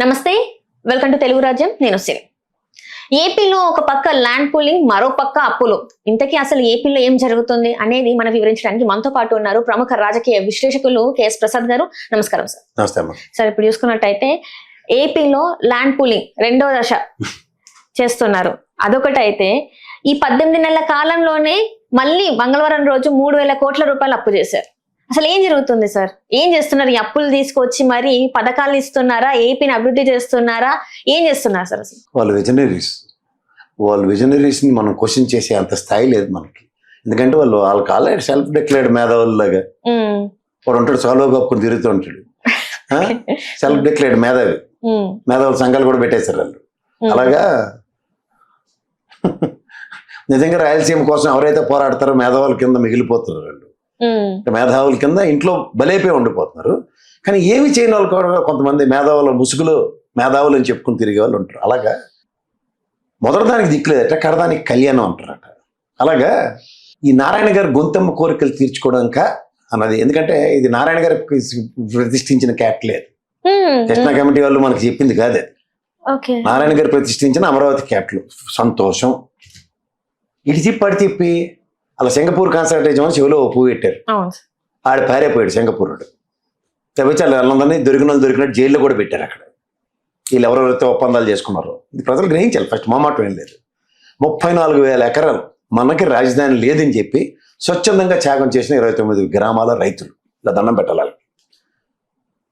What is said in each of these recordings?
నమస్తే, welcome to Telugu రాజ్యం. నేను సిరి. ఏపీలో ఒక పక్క ల్యాండ్ పూలింగ్, మరో పక్క అప్పులు. ఇంతకీ అసలు ఏపీలో ఏం జరుగుతుంది అనేది మనం వివరించడానికి మనతో పాటు ఉన్నారు ప్రముఖ రాజకీయ విశ్లేషకులు కెఎస్ ప్రసాద్ గారు. నమస్కారం సార్. నమస్తే. సార్, ఇప్పుడు చూసుకున్నట్టయితే ఏపీలో ల్యాండ్ పూలింగ్ రెండో దశ చేస్తున్నారు. అదొకటైతే ఈ 18 నెలల కాలంలోనే మళ్ళీ మంగళవారం రోజు 3,000 కోట్ల రూపాయలు అప్పు చేశారు. అసలు ఏం జరుగుతుంది సార్? ఏం చేస్తున్నారు? ఈ అప్పులు తీసుకొచ్చి మరి పథకాలు ఇస్తున్నారా? ఏపీని అభివృద్ధి చేస్తున్నారా? ఏం చేస్తున్నారు సార్? అసలు వాళ్ళు విజనరీస్ ని మనం క్వశ్చన్ చేసే అంత స్థాయి లేదు మనకి. ఎందుకంటే వాళ్ళకి ఆల్రెడీ సెల్ఫ్ డిక్లేర్డ్ మేధావుల్లాగా వాడు ఉంటాడు, సాల్వ్ కప్పుకొని తిరుగుతూ ఉంటాడు. సెల్ఫ్ డిక్లేర్డ్ మేధావుల సంఘాలు కూడా పెట్టేశారు వాళ్ళు. అలాగా నిజంగా రాయలసీమ కోసం ఎవరైతే పోరాడతారో మేధావుల కింద మిగిలిపోతున్నారు వాళ్ళు. మేధావుల కింద ఇంట్లో బలైపోయి ఉండిపోతున్నారు. కానీ ఏమి చేయని వాళ్ళు కూడా కొంతమంది మేధావుల ముసుగులో మేధావులు అని చెప్పుకుని తిరిగే వాళ్ళు ఉంటారు. అలాగా మొదటిదానికి దిక్కులేదట, కడదానికి కళ్యాణం అంటారట. అలాగా ఈ నారాయణ గారు గొంతెమ్మ కోరికలు తీర్చుకోవడానిక అన్నది. ఎందుకంటే ఇది నారాయణ గారు ప్రతిష్ఠించిన క్యాపిటల్. కృష్ణా కమిటీ వాళ్ళు మనకి చెప్పింది కాదు అది. నారాయణ గారు ప్రతిష్ఠించిన అమరావతి క్యాపిటల్. సంతోషం. ఇటు తిప్పి అడి తిప్పి అలా సింగపూర్ కన్సల్టేషన్ అని చెవిలో పువ్వు పెట్టారు. ఆడ పారైపోయాడు సింగపూర్. తెచ్చి వాళ్ళందరినీ దొరికినట్టు జైల్లో కూడా పెట్టారు. అక్కడ వీళ్ళు ఎవరెవరైతే ఒప్పందాలు చేసుకున్నారో ఇది ప్రజలు గ్రహించాలి. ఫస్ట్ మామాటం ఏం లేదు. 34,000 ఎకరాలు మనకి రాజధాని లేదని చెప్పి స్వచ్ఛందంగా త్యాగం చేసిన 29 గ్రామాల రైతులు ఇలా దండం పెట్టాలి.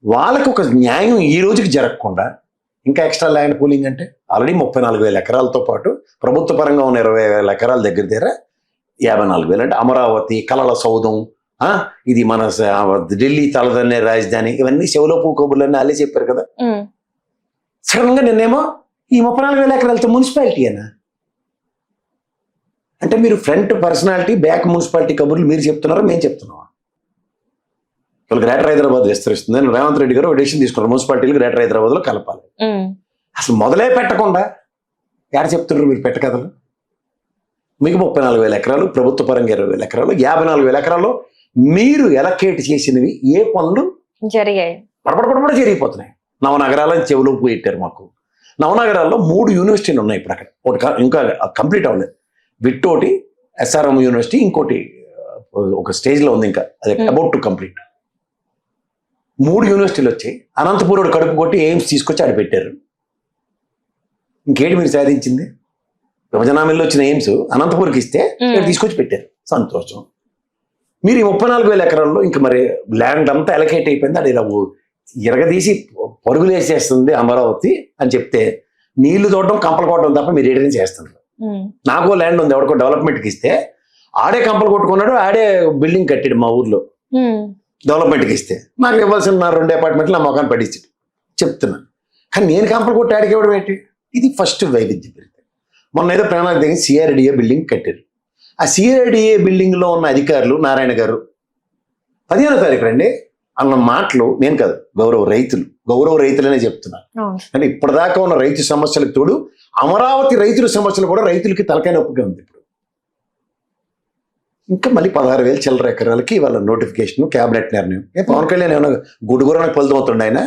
వాళ్ళకు ఒక న్యాయం ఈ రోజుకి జరగకుండా ఇంకా ఎక్స్ట్రా ల్యాండ్ పూలింగ్ అంటే ఆల్రెడీ 34,000 ఎకరాలతో పాటు ప్రభుత్వ పరంగా ఉన్న 20,000 ఎకరాల దగ్గర 54,000 అంటే అమరావతి, కలల సౌధం, ఇది మన ఢిల్లీ తలదన్నే రాజధాని, ఇవన్నీ చెవులో కబుర్లన్నీ వాళ్ళే చెప్పారు కదా. సడన్ గా నిన్నేమో ఈ 34,000 ఎకరాలతో మున్సిపాలిటీ అనా అంటే మీరు ఫ్రంట్ పర్సనాలిటీ, బ్యాక్ మున్సిపాలిటీ కబుర్లు మీరు చెప్తున్నారా, మేము చెప్తున్నాం? వీళ్ళు గ్రేటర్ హైదరాబాద్ విస్తరిస్తుంది అని రేవంత్ రెడ్డి గారు డెసిషన్ తీసుకున్నారు. మున్సిపాలిటీలు గ్రేటర్ హైదరాబాద్ లో కలపాలి. అసలు మొదలే పెట్టకుండా ఎక్కడ చెప్తున్నారు మీరు పెట్టకథలు? మీకు 34,000 ఎకరాలు, ప్రభుత్వ పరంగా 20,000 ఎకరాలు, 54,000 ఎకరాల్లో మీరు ఎలకేట్ చేసినవి ఏ పనులు జరిగాయి? పడపడపడ జరిగిపోతున్నాయి. నవనగరాలని చెవులు పెట్టారు మాకు. నవనగరాల్లో 3 యూనివర్సిటీలు ఉన్నాయి ఇప్పుడు అక్కడ. ఒకటి ఇంకా కంప్లీట్ అవ్వలేదు. విట్టోటి, ఎస్ఆర్ఎం యూనివర్సిటీ, ఇంకోటి ఒక స్టేజ్లో ఉంది, ఇంకా అది అబౌట్ టు కంప్లీట్. 3 యూనివర్సిటీలు వచ్చాయి. అనంతపురం కడుపు కొట్టి ఎయిమ్స్ తీసుకొచ్చి ఆడ పెట్టారు. ఇంకేంటి మీరు సాధించింది? విభజనామీలో వచ్చిన ఎయిమ్స్ అనంతపూర్కి ఇస్తే తీసుకొచ్చి పెట్టారు. సంతోషం. మీరు ఈ 34,000 ఎకరాల్లో ఇంకా మరి ల్యాండ్ అంతా ఎలకేట్ అయిపోయింది. అది ఇలా ఎరగదీసి పరుగులు వేసేస్తుంది అమరావతి అని చెప్తే నీళ్లు తోడడం, కంపలు కొట్టడం తప్ప మీరు ఏదైనా చేస్తున్నారు. నాకు ల్యాండ్ ఉంది, ఎవరికో డెవలప్మెంట్కి ఇస్తే ఆడే కంపలు కొట్టుకున్నాడు, ఆడే బిల్డింగ్ కట్టాడు మా ఊర్లో డెవలప్మెంట్కి ఇస్తే. నాకు ఇవ్వాల్సిన 2 అపార్ట్మెంట్లు నా మొఖాన్ని పడిచి చెప్తున్నాను. కానీ నేను కంపలు కొట్టి ఆడికి ఇవ్వడం ఏంటి? ఇది ఫస్ట్ వైవిధ్యం. మొన్న ఏదో ప్రణాళిక దగ్గర సిఆర్డిఏ బిల్డింగ్ కట్టారు. ఆ సిఆర్డిఏ బిల్డింగ్ లో ఉన్న అధికారులు నారాయణ గారు 15వ తారీఖు రండి అన్న మాటలు నేను కాదు, గౌరవ రైతులనే చెప్తున్నారు. అంటే ఇప్పటిదాకా ఉన్న రైతు సమస్యలకు తోడు అమరావతి రైతుల సమస్యలు కూడా రైతులకి తలకాయ నొప్పిగా ఉంది. ఇప్పుడు ఇంకా మళ్ళీ 16,000 చిల్లర ఎకరాలకి ఇవాళ నోటిఫికేషన్, క్యాబినెట్ నిర్ణయం. పవన్ కళ్యాణ్ ఏమైనా గుడుగురానికి ఫలితమవుతుండే ఆయన?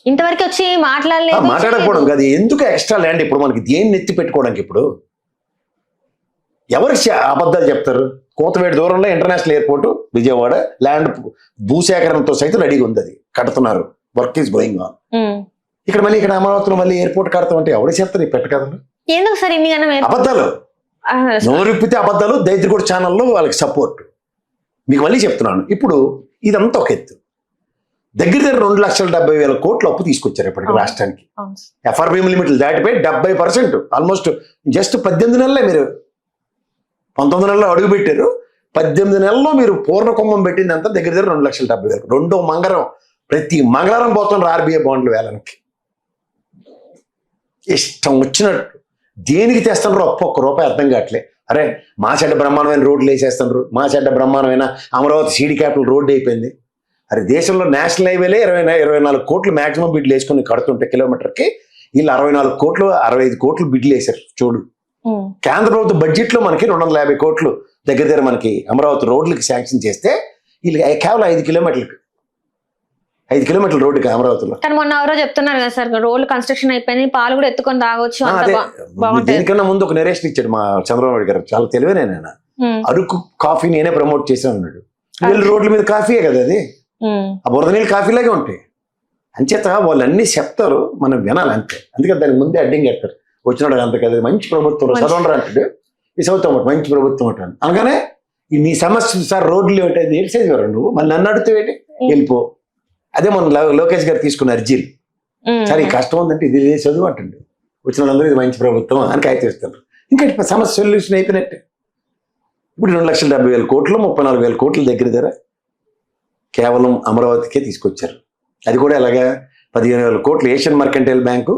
ఇంతవరకు వచ్చి మాట్లాడకపోవడం కాదు. ఎందుకు ఎక్స్ట్రా ల్యాండ్ ఇప్పుడు మనకి దేన్ని ఎత్తి పెట్టుకోవడానికి? ఇప్పుడు ఎవరికి అబద్ధాలు చెప్తారు? కోతవేడి దూరంలో ఇంటర్నేషనల్ ఎయిర్పోర్ట్ విజయవాడ ల్యాండ్ భూసేకరణతో సైతం రెడీగా ఉంది. అది కడుతున్నారు. Work is going on. ఇక్కడ మళ్ళీ ఇక్కడ అమరావతిలో మళ్ళీ ఎయిర్పోర్ట్ కడతామంటే ఎవరు చెప్తారు ఈ పెట్టకథలు? అబద్ధాలు నోరిప్పితే అబద్ధాలు. దైత్రిగూడ ఛానల్లో వాళ్ళకి సపోర్ట్. మీకు మళ్ళీ చెప్తున్నాను, ఇప్పుడు ఇదంతా ఒక ఎత్తు. దగ్గర 2,70,000 కోట్ల అప్పు తీసుకొచ్చారు ఇప్పటికి రాష్ట్రానికి. ఎఫ్ఆర్బిఎం లిమిట్లు దాటిపోయి 70%, ఆల్మోస్ట్ జస్ట్ 18 నెలలే. మీరు 19 నెలల్లో అడుగు పెట్టారు. 18 నెలల్లో మీరు పూర్ణ కుంభం పెట్టింది అంతా దగ్గర 2,70,000. రెండో మంగళం ప్రతి మంగళవారం పోతున్నారు ఆర్బీఐ బాండ్లు వేలానికి. ఇష్టం వచ్చినట్టు దేనికి తెస్తున్నారు అప్పు? ఒక్క రూపాయి అర్థం కావట్లే. అరే మా చెడ్డ బ్రహ్మాండమైన రోడ్లు వేసేస్తున్నారు, మా చెడ్డ బ్రహ్మాండమైన అమరావతి సీడీ క్యాపిటల్ రోడ్డు అయిపోయింది. అరే దేశంలో నేషనల్ హైవేలే 24 కోట్లు మ్యాక్సిమం బిడ్లు వేసుకుని కడుతుంటే కిలోమీటర్కి, వీళ్ళు 64 కోట్లు 65 కోట్లు బిడ్లు వేశారు. చూడు, కేంద్ర ప్రభుత్వ బడ్జెట్ లో మనకి 250 కోట్లు దగ్గర మనకి అమరావతి రోడ్లకి శాంక్షన్ చేస్తే వీళ్ళు కేవలం 5 కిలోమీటర్లకి 5 కిలోమీటర్ల రోడ్డుకి అమరావతిలో. కానీ మొన్న ఎవరో చెప్తున్నారు కదా సార్, రోడ్లు కన్స్ట్రక్షన్ అయిపోయింది, పాలు కూడా ఎత్తుకొని తాగొచ్చు, అంత అదే బాగుంటుంది. దీనికన్నా ముందు ఒక నెరేషన్ ఇచ్చాడు మా చంద్రబాబు నాయుడు గారు, చాలా తెలివైన ఆయన. అరకు కాఫీ నేనే ప్రమోట్ చేశాను అన్నాడు. వీళ్ళు రోడ్ల మీద కాఫీయే కదా అది, ఆ బురద నీళ్ళు కాఫీలాగే ఉంటాయి. అంచేత వాళ్ళు అన్ని చెప్తారు, మనం వినాలి అంతే. అందుకని దానికి ముందే అడ్డం కడతారు. వచ్చినాడు అంత కదా మంచి ప్రభుత్వం చదవండి అంటాడు, ఈ చదువుతాం మంచి ప్రభుత్వం అంటాను. అనగానే నీ సమస్య సార్ రోడ్లు ఏంటి ఏడ్చేది వారు, నువ్వు మళ్ళీ నన్ను అడుగుతావేంటి, వెళ్ళిపో. అదే మన లోకేష్ గారు తీసుకున్న అర్జీలు, సరే ఈ కష్టం ఉందంటే ఇది చదువు అంటండి, వచ్చిన వాళ్ళందరూ ఇది మంచి ప్రభుత్వం అని కాగితేస్తారు. ఇంకా సమస్య సొల్యూషన్ అయిపోయినట్టే. ఇప్పుడు 2,70,000 కోట్లు 34,000 కోట్ల దగ్గర కేవలం అమరావతికే తీసుకొచ్చారు. అది కూడా ఎలాగా 15,000 కోట్లు Asian mercantile bank,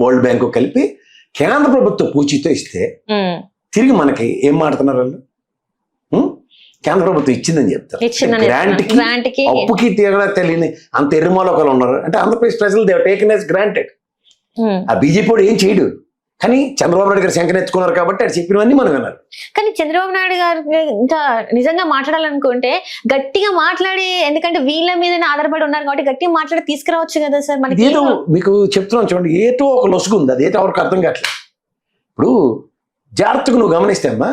world bank కలిపి కేంద్ర ప్రభుత్వ పూచీతో ఇస్తే తిరిగి మనకి ఏం మాడుతున్నారు వాళ్ళు, కేంద్ర ప్రభుత్వం ఇచ్చిందని చెప్తారు. గ్రాంట్కి అప్పుకి తీరగా తెలియని అంత ఎర్రమాలోకాలు ఉన్నారు. అంటే ఆంధ్రప్రదేశ్ ప్రజలు దే టేకెన్ యాజ్ గ్రాంటెడ్. ఆ బీజేపీ వాడు ఏం చేయడు, కానీ చంద్రబాబు నాయుడు గారు శంకర్ ఎత్తుకున్నారు కాబట్టి అది చెప్పినవన్నీ మనం విన్నారు. కానీ చంద్రబాబు నాయుడు గారు ఇంకా నిజంగా మాట్లాడాలనుకుంటే గట్టిగా మాట్లాడి, ఎందుకంటే వీళ్ళ మీద ఆధారపడి ఉన్నారు కాబట్టి గట్టిగా మాట్లాడి తీసుకురావచ్చు కదా సార్. మనకి ఏదో మీకు చెప్తున్నాను చూడండి, ఏదో ఒక లొసుగు ఉంది, అది ఏదో ఎవరికి అర్థం కావట్లేదు. ఇప్పుడు జాగ్రత్తగా నువ్వు గమనిస్తే అమ్మా,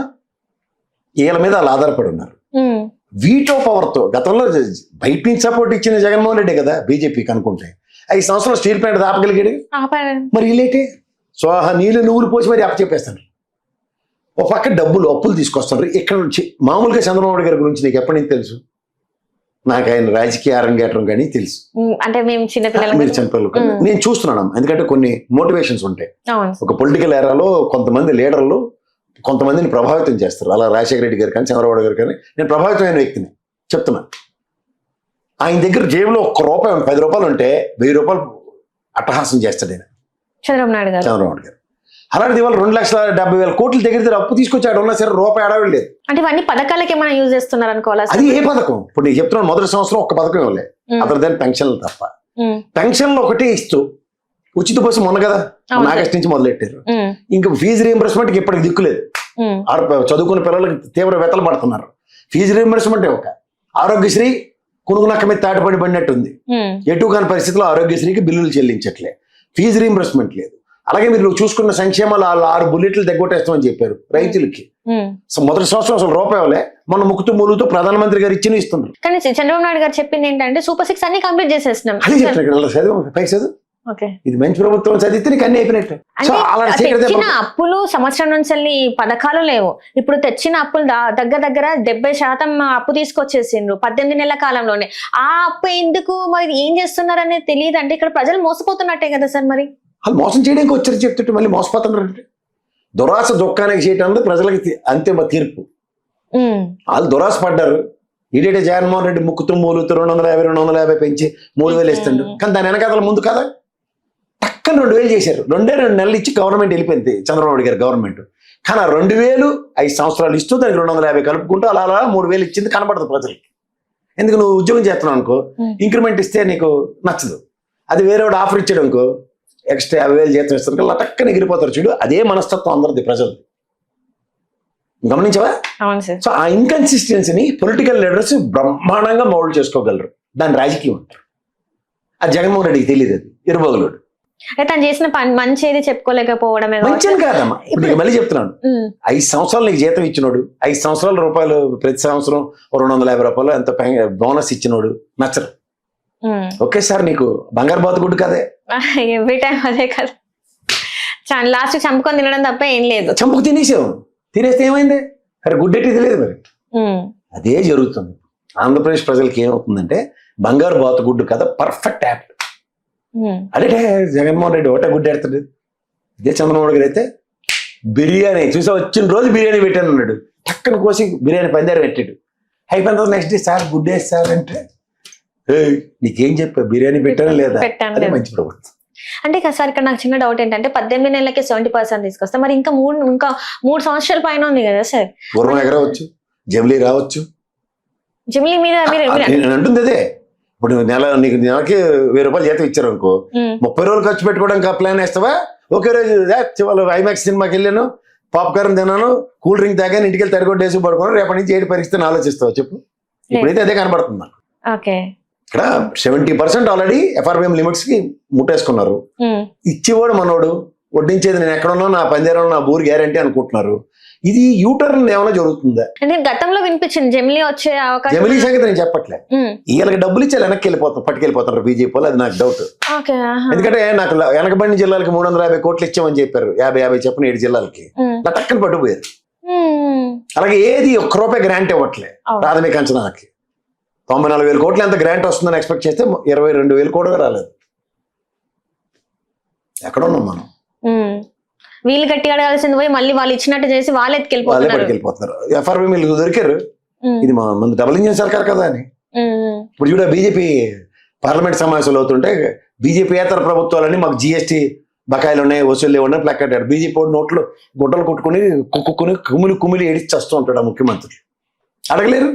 వీళ్ళ మీద వాళ్ళు ఆధారపడి ఉన్నారు. వీటో పవర్తో గతంలో బయట నుంచి సపోర్ట్ ఇచ్చిన జగన్మోహన్ రెడ్డి కదా బీజేపీకి అనుకుంటే 5 సంవత్సరాలు స్టీల్ ప్లాంట్ ఆపగలిగాడు. మరి వీళ్ళేటే స్వాహ నీళ్ళు నువ్వులు పోసి మరి అప్పచెప్పేస్తాను. ఒక పక్క డబ్బులు అప్పులు తీసుకొస్తారు ఇక్కడ నుంచి. మామూలుగా చంద్రబాబు గారి గురించి నీకు ఎప్పటి నుంచి తెలుసు? నాకు ఆయన రాజకీయ అరంగేట్రం కానీ తెలుసు. అంటే మేము మీరు చిన్నపిల్లలు నేను చూస్తున్నాను, ఎందుకంటే కొన్ని మోటివేషన్స్ ఉంటాయి. ఒక పొలిటికల్ ఏరాలో కొంతమంది లీడర్లు కొంతమందిని ప్రభావితం చేస్తారు. అలా రాజశేఖర రెడ్డి గారు కానీ చంద్రబాబు గారు కానీ నేను ప్రభావితమైన వ్యక్తిని చెప్తున్నాను. ఆయన దగ్గర జేబులో ₹1 10 రూపాయలు ఉంటే 1000 రూపాయలు అట్టహాసం చేస్తాడు ఆయన చంద్రబాబు నాయుడు గారు. అలాంటిది ఇవాళ 2,70,000 కోట్ల దగ్గర అప్పు తీసుకొచ్చాడు, ఉన్నా సరే రూపాయి అడవి లేదు. అంటే ఇవన్నీ పథకాలకి ఏమైనా యూజ్ చేస్తున్నారు అనుకోవాలి. అది ఏ పథకం? ఇప్పుడు నేను చెప్తున్నాను, మొదటి సంవత్సరం ఒక్క పథకం ఇవ్వలే, అదర్ దాని పెన్షన్లు తప్ప. పెన్షన్లు ఒకటే ఇస్తూ ఉచిత బస్సు మొన్న కదా ఆగస్టు నుంచి మొదలెట్టారు. ఇంకా ఫీజు రీఎంబర్స్మెంట్కి ఇప్పటికి దిక్కులేదు. చదువుకున్న పిల్లలకి తీవ్ర వెతలు పడుతున్నారు. ఫీజు రీఎంబర్స్మెంట్ ఒక ఆరోగ్యశ్రీ కునుగు నక్క మీద తాటిపడి పడినట్టుంది. ఎటు కాని పరిస్థితుల్లో ఆరోగ్యశ్రీకి బిల్లులు చెల్లించట్లే, ఫీజు రీఎంబర్స్మెంట్ లేదు. అలాగే మీరు చూసుకున్న సంక్షేమాలు 6 బుల్లెట్లు తెగొట్టేస్తామని చెప్పారు రైతులకి. మొదటి సంవత్సరం అసలు రూపాయలే, మొన్న ముక్కుతూ మూలుతో ప్రధానమంత్రి గారు ఇచ్చిన ఇస్తున్నారు. కానీ చంద్రబాబు నాయుడు గారు చెప్పింది ఏంటంటే సూపర్ 6 అన్ని కంప్లీట్ చేసేస్తున్నాం. అది చెప్తారు, ఇది మంచి ప్రభుత్వం చదివితే నీకు అన్ని అయిపోయినట్టు. తెచ్చిన అప్పులు సంవత్సరం నుంచి పథకాలు లేవు. ఇప్పుడు తెచ్చిన అప్పులు దగ్గర 70% అప్పు తీసుకొచ్చేసిండ్రు 18 నెలల కాలంలోనే. ఆ అప్పు ఎందుకు మరి ఏం చేస్తున్నారు అనేది తెలియదు. అంటే ఇక్కడ ప్రజలు మోసపోతున్నట్టే కదా సార్. మరి వాళ్ళు మోసం చేయడానికి వచ్చారు చెప్తుంటే మళ్ళీ మోసపోతున్నారంటే దురాశ దుఃఖానికి చేయటం ప్రజలకి అంతిమ తీర్పు. వాళ్ళు దురాశ పడ్డారు. ఇదేంటే జగన్మోహన్ రెడ్డి ముక్కుతూ మూలుతూ 250 పెంచి 3,000 ఇస్తుండు. కానీ దాని వెనకాల ముందు కదా టక్కన 2,000 చేశారు. 2 నెలలు ఇచ్చి గవర్నమెంట్ వెళ్ళిపోయింది చంద్రబాబు గారి గవర్నమెంట్. కానీ ఆ 2,000 5 సంవత్సరాలు ఇస్తూ దానికి 250 కలుపుకుంటూ అలా 3,000 ఇచ్చింది కనపడదు ప్రజలకి. ఎందుకు నువ్వు ఉద్యోగం చేస్తున్నావు అనుకో, ఇంక్రిమెంట్ ఇస్తే నీకు నచ్చదు. అది వేరే వాడు ఆఫర్ ఇచ్చాడు అనుకో, ఎక్స్ట్రా 50,000 జీతం ఇస్తారు కదా, టక్కన ఎగిరిపోతారు. చూడు, అదే మనస్తత్వం అందరిది ప్రజలు. గమనించవా? సో ఆ ఇన్కన్సిస్టెన్సీని పొలిటికల్ లీడర్స్ బ్రహ్మాండంగా మౌల్డ్ చేసుకోగలరు. దాని రాజకీయం అంటారు. అది జగన్మోహన్ రెడ్డికి తెలియదు, అది ఇరుబోగులోడు. తను చేసిన పని మంచి ఏది చెప్పుకోలేకపోవడమే. మంచిది కాదమ్మా. ఇప్పుడు మళ్ళీ చెప్తున్నాను, 5 సంవత్సరాలు నీకు జీతం ఇచ్చినోడు, 5 సంవత్సరాల రూపాయలు ప్రతి సంవత్సరం 250 రూపాయలు ఎంత బోనస్ ఇచ్చినోడు నచ్చరు. ఓకే సార్, నీకు బంగారు బాతుగుడ్డు కదే, ఎవ్రీ టైం అదే కదా. లాస్ట్ చంపుకొని తినడం తప్ప ఏం లేదు. చంపుకు తినేసావు, తినేస్తే ఏమైంది? అరే గుడ్డెట్టి తెలియదు మరి. అదే జరుగుతుంది. ఆంధ్రప్రదేశ్ ప్రజలకి ఏమవుతుందంటే బంగారు బాతుగుడ్డు కదా పర్ఫెక్ట్ యాప్ట్. అదే జగన్మోహన్ రెడ్డి ఒకటే గుడ్డు ఎడతాడు. ఇదే చంద్రబాబు గారు అయితే బిర్యానీ చూసా, వచ్చిన రోజు బిర్యానీ పెట్టాను అన్నాడు. టక్కన కోసి బిర్యానీ పందారు పెట్టాడు. అయిపోయిన తర్వాత next day sir good day sir అంటే, నీకేం చెప్పా, బిర్యానీ పెట్టాను లేదా? అదే మంచి ప్రభుత్వం. అంటే సార్ ఇక్కడ నాకు చిన్న డౌట్ ఏంటంటే 18 నెలలకి 70% తీసుకొస్తా, మరి ఇంకా 3 సంవత్సరాల పైన ఉంది కదా సార్. పూర్వం ఎగరవచ్చు, జమిలీ రావచ్చు. జమిలీ మీద అంటుంది అదే. ఇప్పుడు నీకు నెలకి 1000 రూపాయలు జీతం ఇచ్చారు అనుకో, 30 రోజులు ఖర్చు పెట్టుకోవడానికి ప్లాన్ వేస్తావా? ఒకే రోజు ఐమాక్స్ సినిమాకి వెళ్ళాను, పాప్కార్న్ తిన్నాను, కూల్ డ్రింక్ తాగాను, ఇంటికి వెళ్ళి తడిగొడ్డేసి పడుకున్నాను, రేపటి నుంచి ఏడు పరిస్థితిని ఆలోచిస్తావు చెప్పు. ఇప్పుడైతే అదే కనబడుతుంది నాకు. ఇక్కడ 70% ఆల్రెడీ ఎఫ్ఆర్బిఎం లిమిట్స్ కి ముట్టేసుకున్నారు. ఇచ్చేవాడు మనోడు, వడ్డించేది నేను ఎక్కడున్నా నా పంజరంలో నా బూరు గ్యారంటీ అనుకుంటున్నారు. ఇది యూటర్న్ ఏమైనా జరుగుతుందా? అంటే గతంలో వినిపించింది జమిలీ వచ్చే అవకాశం. జమిలీ సంగతి నేను చెప్పట్లే, వీళ్ళకి డబ్బులు ఇచ్చి వెనక్కి వెళ్ళిపోతారు, పట్టుకెళ్ళిపోతారు బీజేపీ వాళ్ళు. అది నాకు డౌట్. ఎందుకంటే నాకు వెనకబడిన జిల్లాలకి 350 కోట్లు ఇచ్చామని చెప్పారు, 50 చెప్పిన 7 జిల్లాలకి నా టక్కని పట్టుకుపోయారు. అలాగే ఏది ఒక్క రూపాయి గ్రాంట్ ఇవ్వట్లే ప్రాథమిక అంచనాకి. 94,000 కోట్లు ఎంత గ్రాంట్ వస్తుందని ఎక్స్పెక్ట్ చేస్తే 22,000 కోట్లు రాలేదు. ఎక్కడ ఉన్నాం మనం? వీళ్ళు గట్టిగా అడగాల్సింది పోయి మళ్ళీ వాళ్ళు ఇచ్చినట్టు చేసి వాళ్ళే పట్టుకెళ్ళిపోతున్నారు. ఎఫ్ఆర్బి వీళ్ళు దొరికారు, ఇది మన డబుల్ ఇంజిన్ సర్కార్ కదా అని. ఇప్పుడు చూడ బీజేపీ పార్లమెంట్ సమావేశాలు అవుతుంటే బీజేపీయేతర ప్రభుత్వాలని మాకు జిఎస్టీ బకాయిలు ఉన్నాయి, వసూలు ఉన్నాయి ప్లక్ కట్టాడు. బీజేపీ నోట్లు గుడ్డలు కొట్టుకుని కుమ్ముని ఏడిచి వస్తూ ఉంటాడు ఆ ముఖ్యమంత్రి. అడగలేరు.